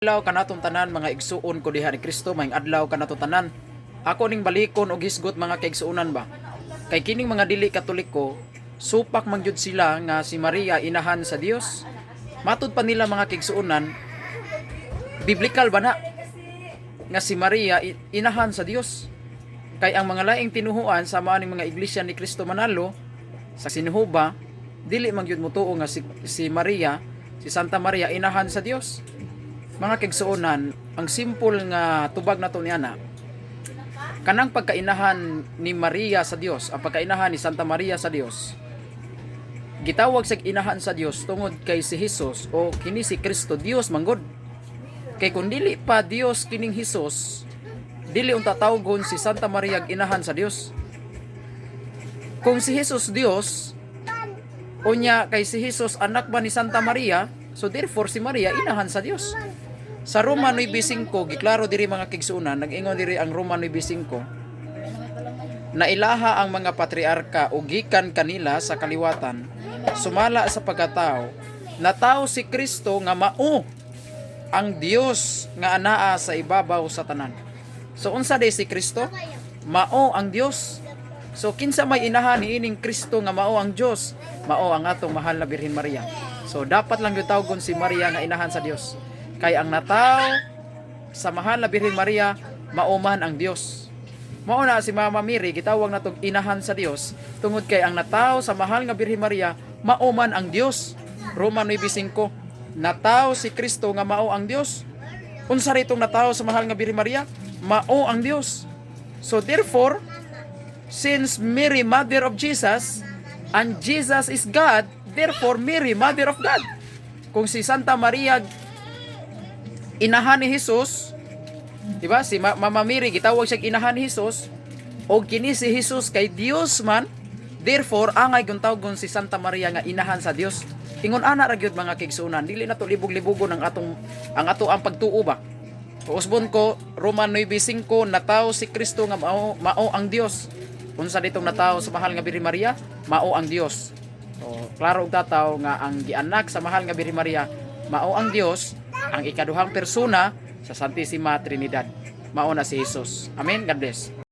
Adlaw kanatong tanan mga igsuon ko diha ni Kristo, maayong adlaw kanatong tanan. Ako ning balikon og hisgot mga kaigsuonan ba. Kay kining mga dili Katoliko, supak man gyud sila nga si Maria inahan sa Dios. Matud pa nila mga kaigsuonan, biblikal ba na nga si Maria inahan sa Dios. Kay ang mga laing tinuhuan sa maaning mga iglesia ni Kristo Manalo sa sinuhuba, dili man gyud mutuo nga si Maria, si Santa Maria inahan sa Dios. Mga kaigsuonan, ang simple nga tubag nato niana, kanang pagkainahan ni Maria sa Dios, ang pagkainahan ni Santa Maria sa Dios, gitawag sa inahan sa Dios tungod kay si Hesus o kini si Kristo Dios manggod. Kay kung dili pa Dios kining Hesus, dili unta tawgon si Santa Maria inahan sa Dios. Kung si Hesus Dios, unya kay si Hesus anak ba ni Santa Maria, so therefore si Maria inahan sa Dios. Sa Roma 9:5 giklaro diri mga kaigsuonan, nag-ingon diri ang Roma 9:5 na ilaha ang mga patriarka ug gikan kanila sa kaliwatan sumala sa pagkatao, natao si Kristo nga mao ang Dios nga anaa sa ibabaw sa tanan. So unsa day si Kristo? Mao ang Dios. So kinsa may inahan niining Kristo nga mao ang Dios? Mao ang atong mahal na Birhen Maria. So dapat lang gyud tawgon si Maria nga inahan sa Dios. Kay ang nataw sa mahal na Birhen Maria, mauman ang Dios. Mao na si Mama Mary gitawag natong inahan sa Dios tungod kay ang nataw sa mahal nga Birhen Maria, mauman ang Dios. Roma 9:5, nataw si Kristo nga mao ang Dios. Unsa ritong nataw sa mahal nga Birhen Maria? Mao ang Dios. So therefore, since Mary mother of Jesus and Jesus is God, therefore Mary mother of God. Kung si Santa Maria inahan ni Jesus, di ba? Si Mama Mary gitawag siya inahan ni Jesus, o kini si Jesus kay Dios man, therefore angay gyud tawgon si Santa Maria nga inahan sa Dios. Ingon ana ra gyud mga kaigsuonan, dili na to libog-libogon ang ato ang pagtuo ba. Usbon ko Roma 9:5, nataw si Kristo nga mao ang Dios. Unsa ditong nataw sa mahal nga Birhen Maria? Mao ang Dios. So klaro og tataw nga ang gianak sa mahal nga Birhen Maria mao ang Dios, ang ikaduhang persona sa Santissima Trinidad. Mao na si Jesus. Amen. God bless.